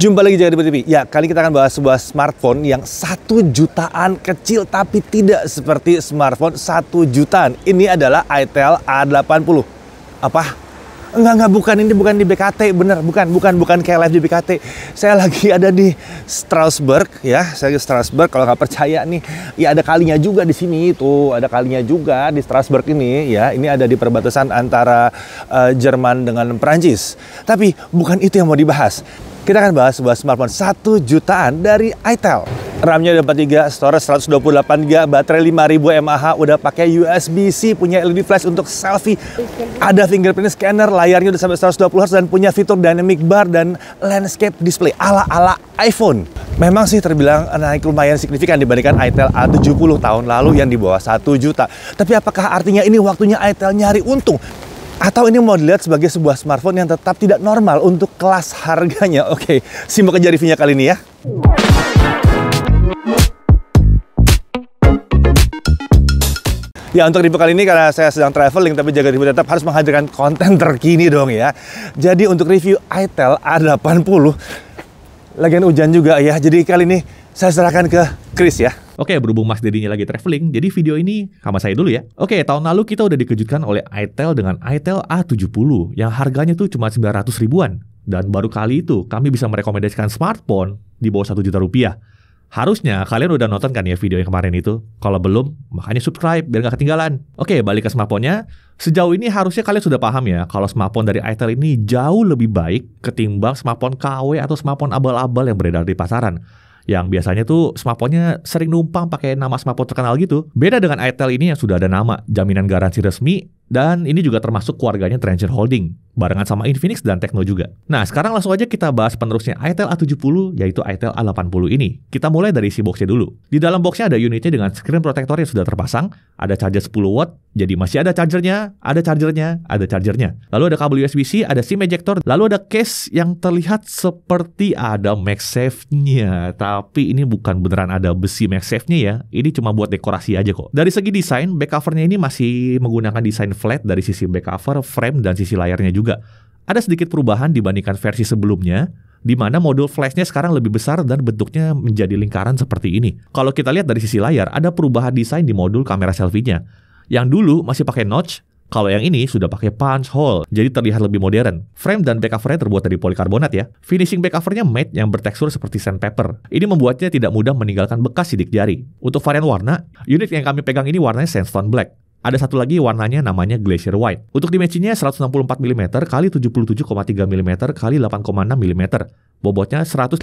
Jumpa lagi Jaga di TV. Ya, kali kita akan bahas sebuah smartphone yang 1 jutaan, kecil tapi tidak seperti smartphone 1 jutaan. Ini adalah Itel A80. Apa? Enggak, bukan. Ini bukan di BKT, bener. Bukan kayak live di BKT. Saya lagi ada di Strasbourg, ya. Saya di Strasbourg, kalau nggak percaya nih. Ya, ada kalinya juga di sini, tuh. Ada kalinya juga di Strasbourg ini, ya. Ini ada di perbatasan antara Jerman dengan Perancis. Tapi bukan itu yang mau dibahas. Kita akan bahas sebuah smartphone 1 jutaan dari Itel. RAM-nya udah 4 GB, storage 128 GB, baterai 5000 mAh, udah pakai USB-C, punya LED flash untuk selfie, ada fingerprint scanner, layarnya udah sampai 120 Hz dan punya fitur dynamic bar dan landscape display ala-ala iPhone. Memang sih terbilang naik lumayan signifikan dibandingkan Itel A70 tahun lalu yang di bawah 1 juta. Tapi apakah artinya ini waktunya Itel nyari untung? Atau ini mau dilihat sebagai sebuah smartphone yang tetap tidak normal untuk kelas harganya? Oke, simak aja reviewnya kali ini ya. Ya, untuk review kali ini karena saya sedang traveling, tapi Jaga TV tetap harus menghadirkan konten terkini dong ya. Jadi untuk review Itel A80, lagian hujan juga ya. Jadi kali ini saya serahkan ke Chris ya. Oke, berhubung Mas Dedinya lagi traveling, jadi video ini sama saya dulu ya. Oke, tahun lalu kita udah dikejutkan oleh Itel dengan Itel A70 yang harganya tuh cuma 900 ribuan. Dan baru kali itu kami bisa merekomendasikan smartphone di bawah 1 juta rupiah. Harusnya kalian udah nonton kan ya video yang kemarin itu? Kalau belum, makanya subscribe biar gak ketinggalan. Oke, balik ke smartphone-nya. Sejauh ini harusnya kalian sudah paham ya kalau smartphone dari Itel ini jauh lebih baik ketimbang smartphone KW atau smartphone abal-abal yang beredar di pasaran. Yang biasanya tuh smartphone-nya sering numpang pakai nama smartphone terkenal gitu. Beda dengan Itel ini yang sudah ada nama, jaminan garansi resmi, dan ini juga termasuk keluarganya Trencher Holding, barengan sama Infinix dan Tecno juga. Nah, sekarang langsung aja kita bahas penerusnya Itel A70, yaitu Itel A80 ini. Kita mulai dari isi boxnya dulu. Di dalam boxnya ada unitnya dengan screen protector yang sudah terpasang, ada charger 10 watt, jadi masih ada chargernya, ada chargernya. Lalu ada kabel USB-C, ada SIM ejector, lalu ada case yang terlihat seperti ada MagSafe-nya. Tapi ini bukan beneran ada besi MagSafe-nya ya, ini cuma buat dekorasi aja kok. Dari segi desain, back cover-nya ini masih menggunakan desain flat dari sisi back cover, frame, dan sisi layarnya juga. Ada sedikit perubahan dibandingkan versi sebelumnya, di mana modul flashnya sekarang lebih besar dan bentuknya menjadi lingkaran seperti ini. Kalau kita lihat dari sisi layar, ada perubahan desain di modul kamera selfie-nya. Yang dulu masih pakai notch, kalau yang ini sudah pakai punch hole, jadi terlihat lebih modern. Frame dan back cover-nya terbuat dari polikarbonat ya. Finishing back cover-nya matte yang bertekstur seperti sandpaper. Ini membuatnya tidak mudah meninggalkan bekas sidik jari. Untuk varian warna, unit yang kami pegang ini warnanya sandstone black. Ada satu lagi warnanya namanya Glacier White. Untuk dimensinya 164 mm x 77,3 mm x 8,6 mm. Bobotnya 189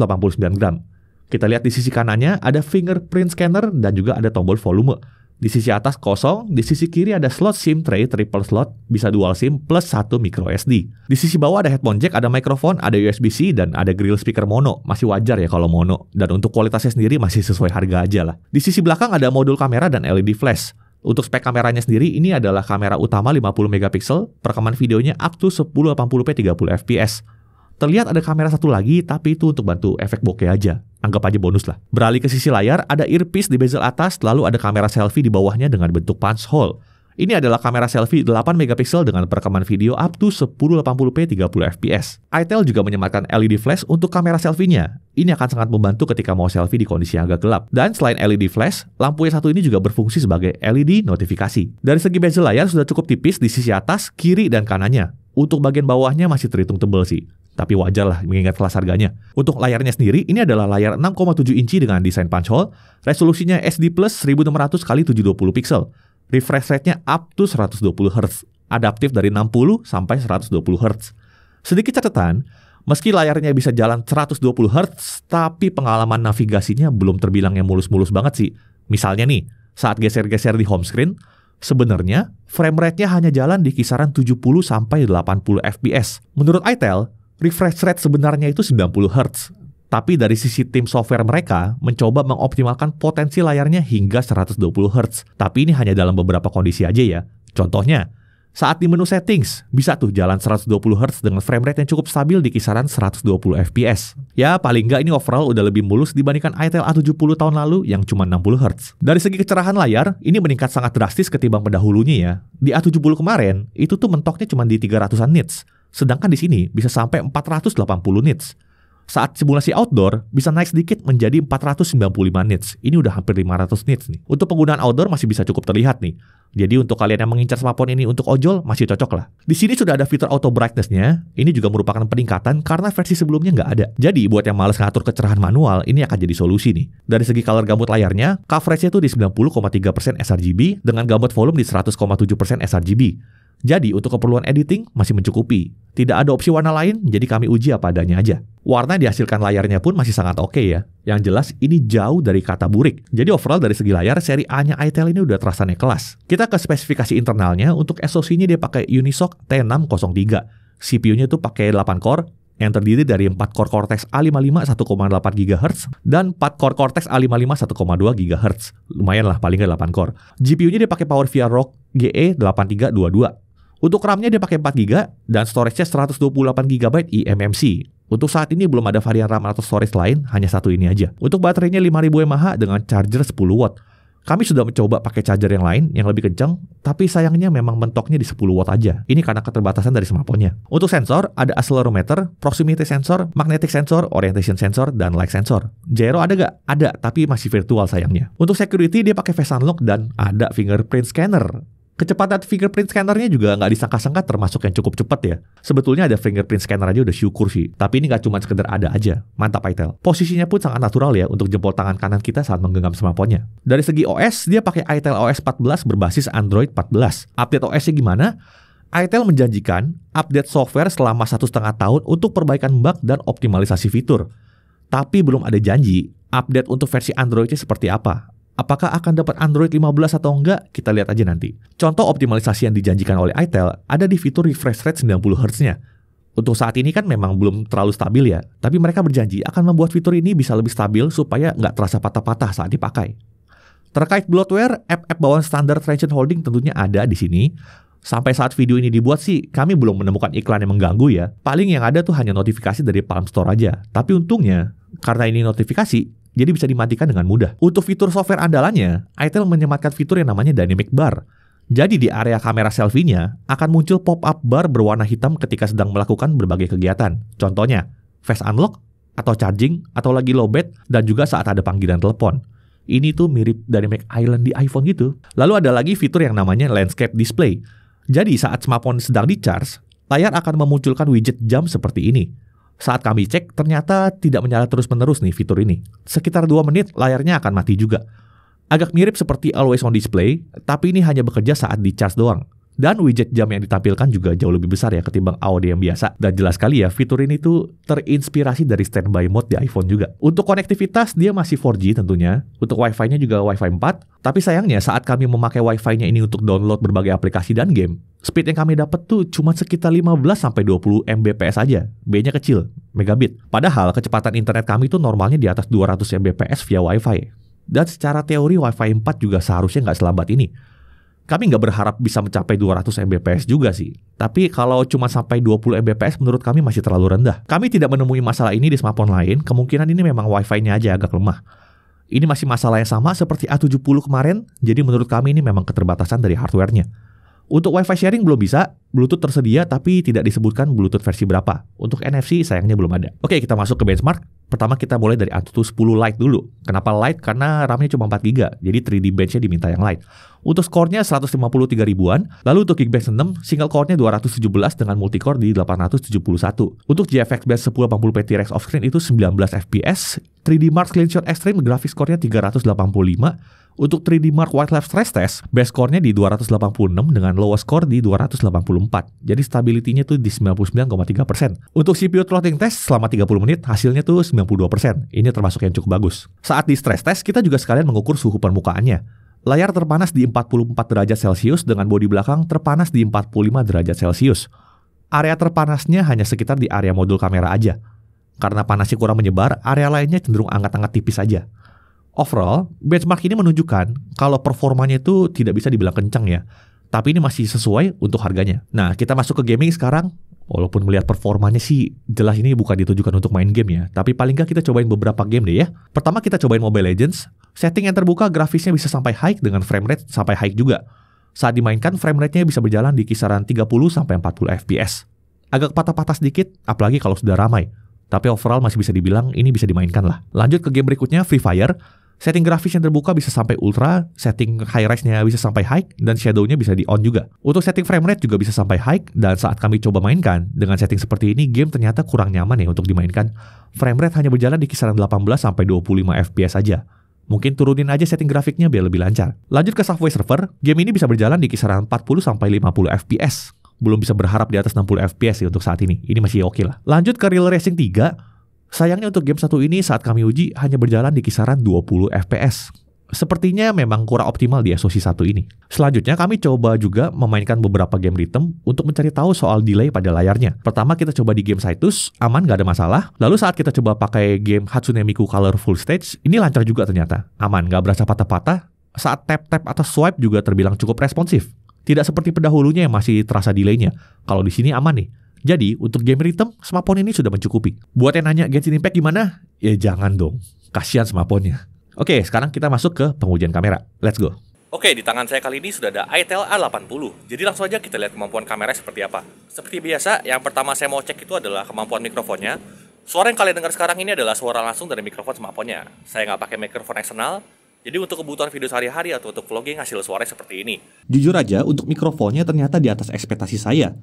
gram. Kita lihat di sisi kanannya ada fingerprint scanner dan juga ada tombol volume. Di sisi atas kosong, di sisi kiri ada slot SIM tray triple slot, bisa dual SIM plus 1 micro SD. Di sisi bawah ada headphone jack, ada mikrofon, ada USB-C, dan ada grill speaker mono. Masih wajar ya kalau mono. Dan untuk kualitasnya sendiri masih sesuai harga aja lah. Di sisi belakang ada modul kamera dan LED flash. Untuk spek kameranya sendiri, ini adalah kamera utama 50 megapiksel, perekaman videonya up to 1080p 30 fps. Terlihat ada kamera satu lagi, tapi itu untuk bantu efek bokeh aja. Anggap aja bonus lah. Beralih ke sisi layar, ada earpiece di bezel atas, lalu ada kamera selfie di bawahnya dengan bentuk punch hole. Ini adalah kamera selfie 8 megapiksel dengan perekaman video up to 1080p 30 fps. Itel juga menyematkan LED flash untuk kamera selfie-nya. Ini akan sangat membantu ketika mau selfie di kondisi yang agak gelap. Dan selain LED flash, lampu yang satu ini juga berfungsi sebagai LED notifikasi. Dari segi bezel layar sudah cukup tipis di sisi atas, kiri, dan kanannya. Untuk bagian bawahnya masih terhitung tebal sih. Tapi wajar lah mengingat kelas harganya. Untuk layarnya sendiri, ini adalah layar 6,7 inci dengan desain punch hole. Resolusinya SD Plus 1600 x 720 pixel. Refresh rate-nya up to 120 Hz. Adaptif dari 60 sampai 120 Hz. Sedikit catatan, meski layarnya bisa jalan 120 Hz, tapi pengalaman navigasinya belum terbilang yang mulus-mulus banget sih. Misalnya nih, saat geser-geser di home screen, sebenarnya frame rate-nya hanya jalan di kisaran 70 sampai 80 fps. Menurut Itel, refresh rate sebenarnya itu 90 Hz. Tapi dari sisi tim software mereka mencoba mengoptimalkan potensi layarnya hingga 120 Hz. Tapi ini hanya dalam beberapa kondisi aja ya. Contohnya, saat di menu settings, bisa tuh jalan 120 Hz dengan frame rate yang cukup stabil di kisaran 120 fps. Ya, paling nggak ini overall udah lebih mulus dibandingkan Itel A70 tahun lalu yang cuma 60 Hz. Dari segi kecerahan layar, ini meningkat sangat drastis ketimbang pendahulunya ya. Di A70 kemarin, itu tuh mentoknya cuma di 300-an nits. Sedangkan di sini bisa sampai 480 nits. Saat simulasi outdoor, bisa naik sedikit menjadi 495 nits. Ini udah hampir 500 nits nih. Untuk penggunaan outdoor masih bisa cukup terlihat nih. Jadi untuk kalian yang mengincar smartphone ini untuk ojol, masih cocok lah. Di sini sudah ada fitur auto brightness-nya. Ini juga merupakan peningkatan karena versi sebelumnya nggak ada. Jadi buat yang males ngatur kecerahan manual, ini akan jadi solusi nih. Dari segi color gambut layarnya, coverage-nya itu di 90,3% sRGB dengan gambut volume di 100,7% sRGB. Jadi untuk keperluan editing masih mencukupi. Tidak ada opsi warna lain, jadi kami uji apa adanya aja. Warna yang dihasilkan layarnya pun masih sangat oke ya. Yang jelas ini jauh dari kata burik. Jadi overall dari segi layar, seri A-nya iTel ini udah terasa naik kelas. Kita ke spesifikasi internalnya, untuk SoC-nya dia pakai Unisoc T603. CPU-nya tuh pakai 8 core, yang terdiri dari 4 core Cortex A55 1,8 GHz dan 4 core Cortex A55 1,2 GHz. Lumayan lah, paling nggak 8 core. GPU-nya dia pakai PowerVR ROG GE8322. Untuk RAM-nya dia pakai 4 GB dan storage-nya 128 GB eMMC. Untuk saat ini belum ada varian RAM atau storage lain, hanya satu ini aja. Untuk baterainya 5000 mAh dengan charger 10 watt. Kami sudah mencoba pakai charger yang lain yang lebih kencang, tapi sayangnya memang mentoknya di 10 watt aja. Ini karena keterbatasan dari smartphone-nya. Untuk sensor, ada accelerometer, proximity sensor, magnetic sensor, orientation sensor, dan light sensor. Gyro ada gak? Ada, tapi masih virtual sayangnya. Untuk security, dia pakai face unlock dan ada fingerprint scanner. Kecepatan fingerprint scannernya juga nggak disangka-sangka termasuk yang cukup cepat ya. Sebetulnya ada fingerprint scanner aja udah syukur sih. Tapi ini nggak cuma sekedar ada aja. Mantap iTel. Posisinya pun sangat natural ya untuk jempol tangan kanan kita saat menggenggam smartphone-nya. Dari segi OS, dia pakai iTel OS 14 berbasis Android 14. Update OS-nya gimana? iTel menjanjikan update software selama 1,5 tahun untuk perbaikan bug dan optimalisasi fitur. Tapi belum ada janji update untuk versi Android-nya seperti apa. Apakah akan dapat Android 15 atau enggak? Kita lihat aja nanti. Contoh optimalisasi yang dijanjikan oleh iTel ada di fitur refresh rate 90 Hz-nya. Untuk saat ini kan memang belum terlalu stabil ya, tapi mereka berjanji akan membuat fitur ini bisa lebih stabil supaya nggak terasa patah-patah saat dipakai. Terkait bloatware, app-app bawaan standar traction holding tentunya ada di sini. Sampai saat video ini dibuat sih, kami belum menemukan iklan yang mengganggu ya. Paling yang ada tuh hanya notifikasi dari Palm Store aja. Tapi untungnya, karena ini notifikasi, jadi bisa dimatikan dengan mudah. Untuk fitur software andalannya, iTel menyematkan fitur yang namanya Dynamic Bar. Jadi di area kamera selfie-nya akan muncul pop-up bar berwarna hitam ketika sedang melakukan berbagai kegiatan. Contohnya, face unlock, atau charging, atau lagi lowbat, dan juga saat ada panggilan telepon. Ini tuh mirip Dynamic Island di iPhone gitu. Lalu ada lagi fitur yang namanya Landscape Display. Jadi saat smartphone sedang di-charge, layar akan memunculkan widget jam seperti ini. Saat kami cek, ternyata tidak menyala terus-menerus nih fitur ini. Sekitar 2 menit, layarnya akan mati juga. Agak mirip seperti Always On Display, tapi ini hanya bekerja saat di-charge doang. Dan widget jam yang ditampilkan juga jauh lebih besar ya ketimbang AOD yang biasa. Dan jelas sekali ya, fitur ini tuh terinspirasi dari standby mode di iPhone juga. Untuk konektivitas, dia masih 4G tentunya. Untuk Wi-Fi-nya juga Wi-Fi 4. Tapi sayangnya saat kami memakai Wi-Fi-nya ini untuk download berbagai aplikasi dan game, speed yang kami dapat tuh cuma sekitar 15-20 Mbps aja. B-nya kecil, megabit. Padahal kecepatan internet kami tuh normalnya di atas 200 Mbps via Wi-Fi. Dan secara teori Wi-Fi 4 juga seharusnya nggak selambat ini. Kami nggak berharap bisa mencapai 200 Mbps juga sih. Tapi kalau cuma sampai 20 Mbps menurut kami masih terlalu rendah. Kami tidak menemui masalah ini di smartphone lain, kemungkinan ini memang Wi-Fi-nya aja agak lemah. Ini masih masalah yang sama seperti A70 kemarin, jadi menurut kami ini memang keterbatasan dari hardware-nya. Untuk Wi-Fi sharing belum bisa, Bluetooth tersedia tapi tidak disebutkan Bluetooth versi berapa. Untuk NFC sayangnya belum ada. Oke, kita masuk ke benchmark. Pertama kita mulai dari Antutu 10 Lite dulu. Kenapa Lite? Karena RAM-nya cuma 4 GB, jadi 3D bench-nya diminta yang Lite. Untuk score-nya 153 ribuan, lalu untuk Geekbench 6, single core-nya 217 dengan multicore di 871. Untuk GFX Bench 1080p T-Rex off-screen itu 19 fps, 3D Mark Screenshot Extreme graphics score-nya 385, untuk 3D Mark Wildlife Stress Test, base score-nya di 286 dengan lowest score di 284. Jadi stability-nya tuh di 99,3%. Untuk CPU throttling test selama 30 menit, hasilnya tuh 92%. Ini termasuk yang cukup bagus. Saat di stress test, kita juga sekalian mengukur suhu permukaannya. Layar terpanas di 44 derajat Celcius dengan bodi belakang terpanas di 45 derajat Celcius. Area terpanasnya hanya sekitar di area modul kamera aja. Karena panasnya kurang menyebar, area lainnya cenderung hangat-hangat tipis saja. Overall, benchmark ini menunjukkan kalau performanya itu tidak bisa dibilang kencang ya. Tapi ini masih sesuai untuk harganya. Nah, kita masuk ke gaming sekarang. Walaupun melihat performanya sih, jelas ini bukan ditujukan untuk main game ya. Tapi paling nggak kita cobain beberapa game deh ya. Pertama kita cobain Mobile Legends. Setting yang terbuka grafisnya bisa sampai high dengan frame rate sampai high juga. Saat dimainkan frame rate-nya bisa berjalan di kisaran 30-40 fps. Agak patah-patah sedikit, apalagi kalau sudah ramai. Tapi overall masih bisa dibilang ini bisa dimainkan lah. Lanjut ke game berikutnya, Free Fire. Setting grafis yang terbuka bisa sampai ultra, setting high res-nya bisa sampai high, dan shadow-nya bisa di on juga. Untuk setting frame rate juga bisa sampai high, dan saat kami coba mainkan, dengan setting seperti ini, game ternyata kurang nyaman ya untuk dimainkan. Frame rate hanya berjalan di kisaran 18-25 fps saja. Mungkin turunin aja setting grafiknya biar lebih lancar. Lanjut ke Subway Surfer, game ini bisa berjalan di kisaran 40-50 fps. Belum bisa berharap di atas 60 fps ya untuk saat ini. Ini masih oke lah. Lanjut ke Real Racing 3. Sayangnya untuk game satu ini saat kami uji hanya berjalan di kisaran 20 fps. Sepertinya memang kurang optimal di SoC 1 ini. Selanjutnya kami coba juga memainkan beberapa game rhythm untuk mencari tahu soal delay pada layarnya. Pertama kita coba di game Cytus, aman gak ada masalah. Lalu saat kita coba pakai game Hatsune Miku Colorful Stage, ini lancar juga ternyata. Aman, gak berasa patah-patah. Saat tap-tap atau swipe juga terbilang cukup responsif. Tidak seperti pendahulunya yang masih terasa delaynya. Kalau di sini aman nih. Jadi, untuk game rhythm, smartphone ini sudah mencukupi. Buat yang nanya Genshin Impact gimana? Ya jangan dong. Kasihan smartphone-nya. Oke, sekarang kita masuk ke pengujian kamera. Let's go. Oke, di tangan saya kali ini sudah ada ITEL A80. Jadi langsung aja kita lihat kemampuan kamera seperti apa. Seperti biasa, yang pertama saya mau cek itu adalah kemampuan mikrofonnya. Suara yang kalian dengar sekarang ini adalah suara langsung dari mikrofon smartphone-nya. Saya nggak pakai mikrofon eksternal. Jadi untuk kebutuhan video sehari-hari atau untuk vlogging hasil suaranya seperti ini. Jujur aja, untuk mikrofonnya ternyata di atas ekspektasi saya.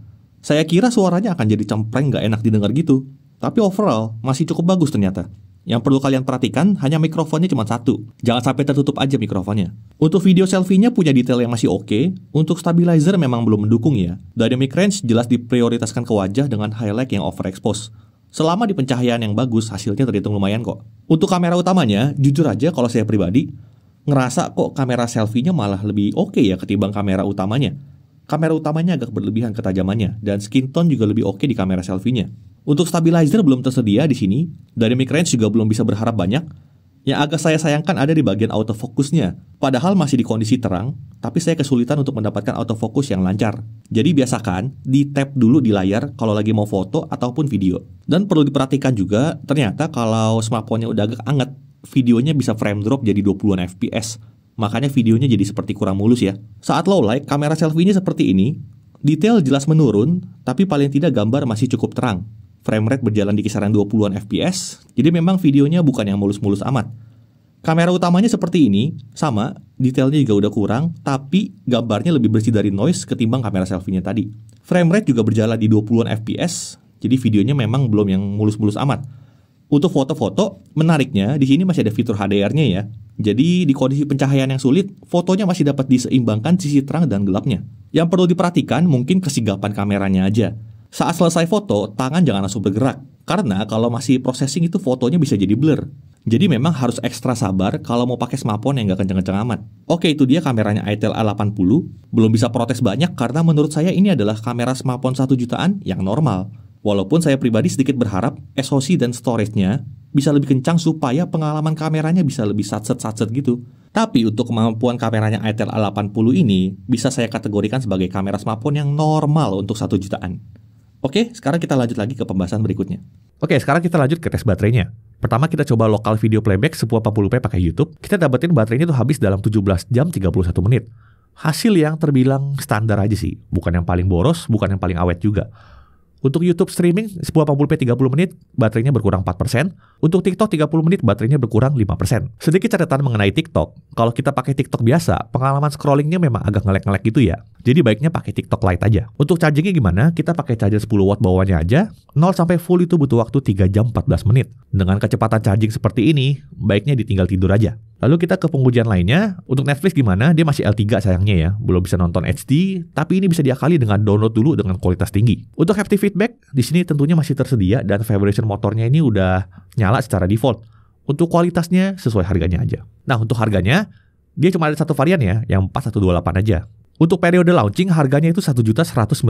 Saya kira suaranya akan jadi cempreng gak enak didengar gitu. Tapi overall, masih cukup bagus ternyata. Yang perlu kalian perhatikan, hanya mikrofonnya cuma satu. Jangan sampai tertutup aja mikrofonnya. Untuk video selfie-nya punya detail yang masih oke. Untuk stabilizer memang belum mendukung ya. Dynamic range jelas diprioritaskan ke wajah dengan highlight yang overexpose. Selama di pencahayaan yang bagus, hasilnya terhitung lumayan kok. Untuk kamera utamanya, jujur aja kalau saya pribadi, ngerasa kok kamera selfie-nya malah lebih oke ya ketimbang kamera utamanya. Kamera utamanya agak berlebihan ketajamannya, dan skin tone juga lebih oke di kamera selfie-nya. Untuk stabilizer belum tersedia di sini, dynamic range juga belum bisa berharap banyak. Yang agak saya sayangkan ada di bagian autofocusnya. Padahal masih di kondisi terang, tapi saya kesulitan untuk mendapatkan autofocus yang lancar. Jadi biasakan, di-tap dulu di layar kalau lagi mau foto ataupun video. Dan perlu diperhatikan juga, ternyata kalau smartphone-nya udah agak anget, videonya bisa frame drop jadi 20-an fps. Makanya videonya jadi seperti kurang mulus ya. Saat low light, kamera selfie-nya seperti ini. Detail jelas menurun, tapi paling tidak gambar masih cukup terang. Frame rate berjalan di kisaran 20-an fps, jadi memang videonya bukan yang mulus-mulus amat. Kamera utamanya seperti ini, sama, detailnya juga udah kurang, tapi gambarnya lebih bersih dari noise ketimbang kamera selfie-nya tadi. Frame rate juga berjalan di 20-an fps, jadi videonya memang belum yang mulus-mulus amat. Untuk foto-foto, menariknya di sini masih ada fitur HDR-nya ya. Jadi di kondisi pencahayaan yang sulit, fotonya masih dapat diseimbangkan sisi terang dan gelapnya. Yang perlu diperhatikan mungkin kesigapan kameranya aja. Saat selesai foto, tangan jangan langsung bergerak. Karena kalau masih processing itu fotonya bisa jadi blur. Jadi memang harus ekstra sabar kalau mau pakai smartphone yang gak kenceng-kenceng amat. Oke, itu dia kameranya ITEL A80. Belum bisa protes banyak karena menurut saya ini adalah kamera smartphone 1 jutaan yang normal. Walaupun saya pribadi sedikit berharap SoC dan storage-nya bisa lebih kencang supaya pengalaman kameranya bisa lebih satset-satset gitu. Tapi untuk kemampuan kameranya ITEL A80 ini bisa saya kategorikan sebagai kamera smartphone yang normal untuk 1 jutaan. Oke, sekarang kita lanjut lagi ke pembahasan berikutnya. Oke, sekarang kita lanjut ke tes baterainya. Pertama kita coba lokal video playback 1080p pakai YouTube. Kita dapetin baterainya tuh habis dalam 17 jam 31 menit. Hasil yang terbilang standar aja sih. Bukan yang paling boros, bukan yang paling awet juga. Untuk YouTube streaming 1080p 30 menit, baterainya berkurang 4%. Untuk TikTok 30 menit, baterainya berkurang 5%. Sedikit catatan mengenai TikTok. Kalau kita pakai TikTok biasa, pengalaman scrollingnya memang agak nge-lag gitu ya. Jadi baiknya pakai TikTok Lite aja. Untuk chargingnya gimana? Kita pakai charger 10 watt bawahnya aja. 0 sampai full itu butuh waktu 3 jam 14 menit. Dengan kecepatan charging seperti ini, baiknya ditinggal tidur aja. Lalu kita ke pengujian lainnya. Untuk Netflix gimana? Dia masih L3 sayangnya ya. Belum bisa nonton HD, tapi ini bisa diakali dengan download dulu dengan kualitas tinggi. Untuk haptic feedback, di sini tentunya masih tersedia dan vibration motornya ini udah nyala secara default. Untuk kualitasnya sesuai harganya aja. Nah, untuk harganya, dia cuma ada satu varian ya, yang 4128 aja. Untuk periode launching harganya itu 1.199.000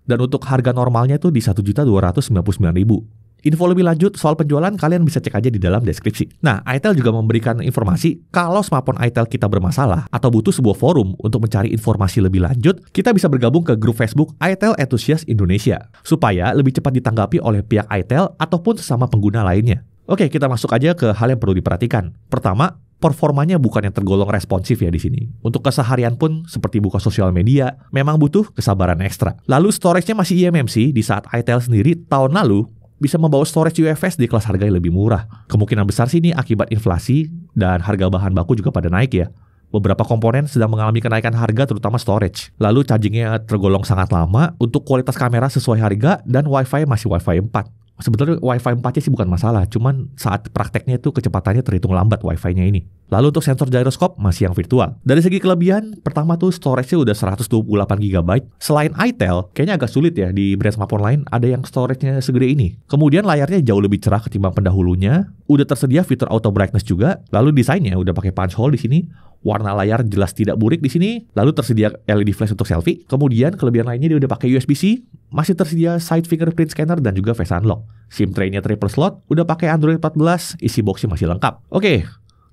dan untuk harga normalnya itu di 1.299.000. Info lebih lanjut soal penjualan kalian bisa cek aja di dalam deskripsi. Nah, ITEL juga memberikan informasi kalau smartphone ITEL kita bermasalah atau butuh sebuah forum untuk mencari informasi lebih lanjut, kita bisa bergabung ke grup Facebook ITEL Enthusiast Indonesia supaya lebih cepat ditanggapi oleh pihak ITEL ataupun sesama pengguna lainnya. Oke, kita masuk aja ke hal yang perlu diperhatikan. Pertama, performanya bukan yang tergolong responsif ya di sini. Untuk keseharian pun seperti buka sosial media, memang butuh kesabaran ekstra. Lalu storage-nya masih eMMC di saat ITEL sendiri tahun lalu bisa membawa storage UFS di kelas harga yang lebih murah. Kemungkinan besar sih ini akibat inflasi dan harga bahan baku juga pada naik ya. Beberapa komponen sedang mengalami kenaikan harga terutama storage. Lalu chargingnya tergolong sangat lama, untuk kualitas kamera sesuai harga, dan Wi-Fi masih Wi-Fi 4. Sebetulnya Wi-Fi 4-nya sih bukan masalah, cuman saat prakteknya itu kecepatannya terhitung lambat Wi-Fi-nya ini. Lalu untuk sensor gyroscope masih yang virtual. Dari segi kelebihan, pertama tuh storage-nya udah 128 GB. Selain itel, kayaknya agak sulit ya di brand smartphone lain ada yang storage-nya segede ini. Kemudian layarnya jauh lebih cerah ketimbang pendahulunya. Udah tersedia fitur auto brightness juga. Lalu desainnya udah pakai punch hole di sini. Warna layar jelas tidak burik di sini. Lalu tersedia LED flash untuk selfie. Kemudian kelebihan lainnya dia udah pakai USB-C. Masih tersedia side fingerprint scanner dan juga face unlock. SIM tray-nya triple slot. Udah pakai Android 14. Isi box-nya masih lengkap. Oke.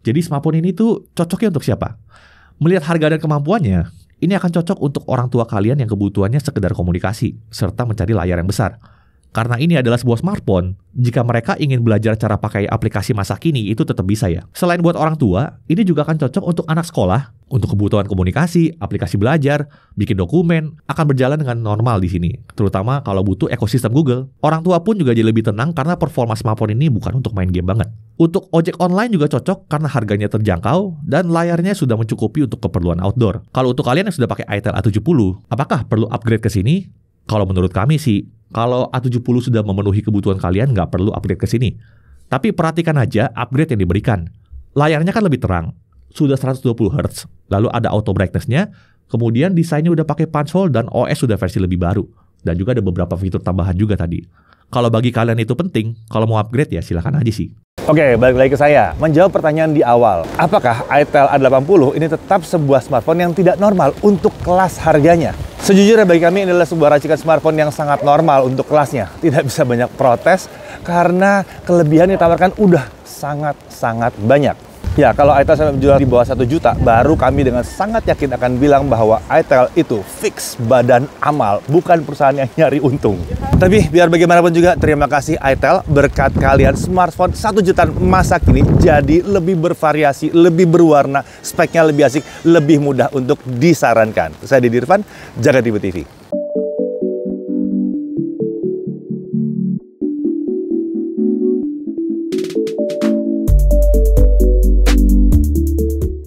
Jadi smartphone ini tuh cocoknya untuk siapa? Melihat harga dan kemampuannya, ini akan cocok untuk orang tua kalian yang kebutuhannya sekedar komunikasi, serta mencari layar yang besar. Karena ini adalah sebuah smartphone, jika mereka ingin belajar cara pakai aplikasi masa kini, itu tetap bisa ya. Selain buat orang tua, ini juga akan cocok untuk anak sekolah, untuk kebutuhan komunikasi, aplikasi belajar, bikin dokumen, akan berjalan dengan normal di sini. Terutama kalau butuh ekosistem Google. Orang tua pun juga jadi lebih tenang karena performa smartphone ini bukan untuk main game banget. Untuk ojek online juga cocok karena harganya terjangkau dan layarnya sudah mencukupi untuk keperluan outdoor. Kalau untuk kalian yang sudah pakai itel A70, apakah perlu upgrade ke sini? Kalau menurut kami sih, kalau A70 sudah memenuhi kebutuhan kalian, nggak perlu upgrade ke sini. Tapi perhatikan aja upgrade yang diberikan. Layarnya kan lebih terang, sudah 120 Hz, lalu ada auto brightness-nya, kemudian desainnya udah pakai punch hole dan OS sudah versi lebih baru. Dan juga ada beberapa fitur tambahan juga tadi. Kalau bagi kalian itu penting, kalau mau upgrade ya silakan aja sih. Oke, balik lagi ke saya. Menjawab pertanyaan di awal, apakah itel A80 ini tetap sebuah smartphone yang tidak normal untuk kelas harganya? Sejujurnya bagi kami ini adalah sebuah racikan smartphone yang sangat normal untuk kelasnya. Tidak bisa banyak protes karena kelebihan yang ditawarkan udah sangat-sangat banyak. Ya, kalau itel sampai menjual di bawah 1 juta, baru kami dengan sangat yakin akan bilang bahwa itel itu fix badan amal, bukan perusahaan yang nyari untung. Tapi biar bagaimanapun juga, terima kasih itel, berkat kalian smartphone 1 jutaan masa kini jadi lebih bervariasi, lebih berwarna, speknya lebih asik, lebih mudah untuk disarankan. Saya Didi Irfan, Jaga TV.